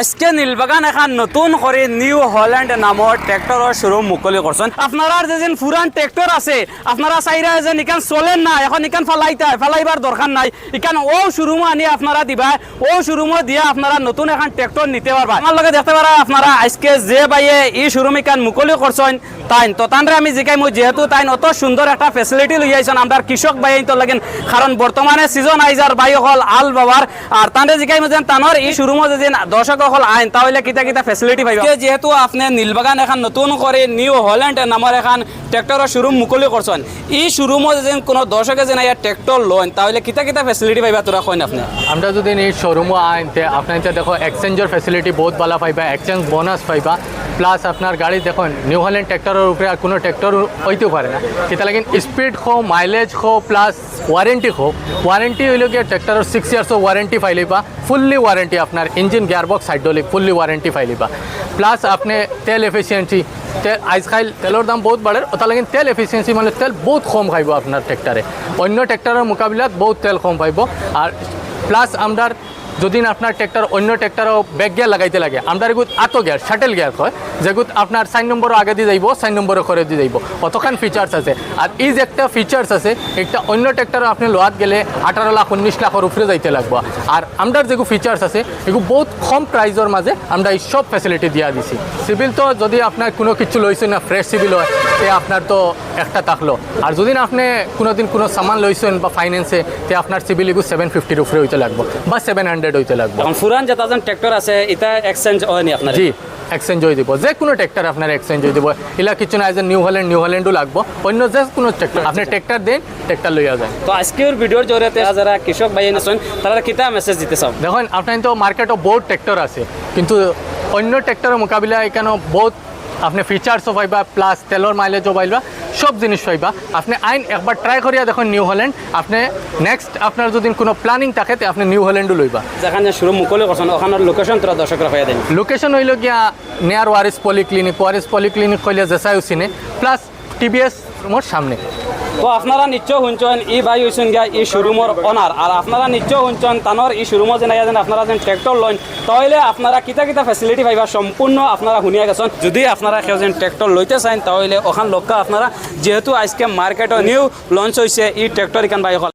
আজকে নীলবাগান এখন নতুন করে নিউ হল্যান্ড নামৰ ট্ৰেক্টৰৰ শোরুম মুকলি করছেন। আপনারা যেদিন পুরান ট্রেক্টর আছে আপনারা চাইরা যে ইকান চলেন না, এখন ইকান ফালাইবার দরকার নাই, ইকান ও শোরুমে আনি আপনারা দিবা, ও শোরুমে দিয়ে আপনারা নতুন এখন ট্রেক্টর নিতে পারবা। আমার লগে দেখতে পারা আপনারা আজকে যে বাইয়ে এই শোরুম ইকান মুকলি করছেন তাইন তো তানরে আমি জিকাইমু, যেহেতু তাইন অত সুন্দর একটা ফেসিলিটি লই আইছেন আমরা কৃষক ভাই তো লাগেন, কারণ বর্তমানে সিজন আইজার বাই হল আল বাবার আর তানরে জিকাইমু যেন তানর এই শোরুমে যেদিন দর্শক হল আইন তাহলে কিতা কিতা ফেসিলিটি পাইবা। যেহেতু আপনি নীলবাগান এখন নতুন করে নিউ হল্যান্ড নামের এখন ট্রেক্টরের শোরুম মুকলি করছেন, এই শোরুমে যেন কোনো দর্শকে যেন ট্রেক্টর লোন তাহলে কিতা কিতা ফেসিলিটি পাইবা তোরা কইন আপনি। আমরা যদি এই শোরুমে আইনতে আপনার দেখো এক্সচেঞ্জের ফেসিলিটি বহুত ভালো পাইবা, এক্সচেঞ্জ বোনাস পাইবা, প্লাস আপনার গাড়ি দেখুন নিউ হল্যান্ড ট্রেক্টরের উপরে আর কোনো ট্রেক্টর হইতেও পারে না, সেটা লাগেন স্পিড হো মাইলেজ হো প্লাস ওয়ারেন্টি হো। ওয়ারেন্টি হইল গিয়ে ট্রেক্টরের 6 ইয়ার্স ওয়ারেন্টি ফাইলিবা, ফুললি ওয়ারেন্টি আপনার engine gearbox hydraulic fully warranty ফাইলিবা, প্লাস আপনি তেল এফিসিয়েন্সি আজকাল তেলের দাম বহুত বাড়ে, ওটা লাগে তেল এফিসিয়েন্সি মানে তেল বহুত কম খাইব আপনার ট্রেক্টরে, অন্য ট্রেক্টরের মোকাবিলাত বহুত তেল কম পাইব। আর প্লাস আমরা যদি আপনার ট্রেক্টর অন্য ট্রেক্টরও ব্যাক গিয়ার লাগাইতে লাগে আমরা এগুত আতো গিয়ার শাটেল গিয়ার হয়, যেগুত আপনার 4 নম্বরও আগে দিয়ে যাইব 4 নম্বরও করে দিয়ে যাইব, অতখান ফিচার্স আছে। আর এই যে একটা ফিচার্স আছে একটা অন্য ট্রেক্টর আপনি লোয়াত গেলে 18 লাখ 19 লাখের উপরে যাইতে লাগবো। আর আমরা যেগুলো ফিচার্স আছে এগুলো বহুত কম প্রাইজের মাঝে আমরা এই সব ফ্যাসিলিটি দিয়া দিছি। সিভিল তো যদি আপনার কোনো কিছু লইছেন না ফ্রেশ সিভিল হয় তে আপনার তো একটা থাকলো, আর যদি না আপনি কোনোদিন কোনো সামান লইছেন বা ফাইন্যান্সে তে আপনার সিভিল এগুলো 750 উপরে হইতে লাগবো বা 700 হইতে লাগবে। এখন পুরান যেটা ট্রেক্টর আছে এটা এক্সচেঞ্জ হয়নি আপনার? জি এক্সচেঞ্জ হয়ে দিব, যে কোনো ট্রেক্টর আপনার এক্সচেঞ্জ হয়ে দিব, এলা কিছু না যে নিউ হল্যান্ডও লাগবো, অন্য যে কোনো ট্রেক্টর আপনি ট্রেক্টর দেন ট্রেক্টর লইয়া যায়। তো আজকের ভিডিওর জরিয়াতে যারা কৃষক ভাই আছেন তারা কিতা মেসেজ দিতে চাও? দেখুন আপনার তো মার্কেটও বহুত ট্রেক্টর আছে, কিন্তু অন্য ট্রেক্টরের মোকাবিলা এখানে বহুত আপনি ফিচার্সও পাইবা প্লাস তেলের মাইলেজও পাইবা, সব জিনিস পাইবা। আপনি আইন একবার ট্রাই করিয়া দেখুন নিউ হল্যান্ড, আপনি নেক্সট আপনার যদি কোনো প্ল্যানিং থাকে তো আপনি নিউ হল্যান্ডও লইবা। যেখানে শুরু মুকলি করছেন ওখানের লোকেশন তোরা দর্শকরা হয়ে দেন। লোকেশন হইল গিয়া নিয়ার ওয়ারিস পলিক্লিনিক কইলে জেসাইও চিনে, প্লাস টিবিএস মোর সামনে। তো আপনারা নিশ্চয় শুনছেন এই ভাই হয়েছেন গিয়া এই শোরুমের অনার, আর আপনারা নিশ্চয় শুনছেন তানোর এই শোরুমে যেন আপনারা যেন ট্রেক্টর লন তাহলে আপনারা কিতা কিতা ফেসিলিটি পাইবা সম্পূর্ণ আপনারা শুনিয়া গেছেন। যদি আপনারা কেউ যেন ট্রেক্টর লইতে চান তাহলে ওখান লক্ষ্য আপনারা, যেহেতু আজকে মার্কেটে নিউ লঞ্চ হয়েছে এই ট্রেক্টর এখান ভাই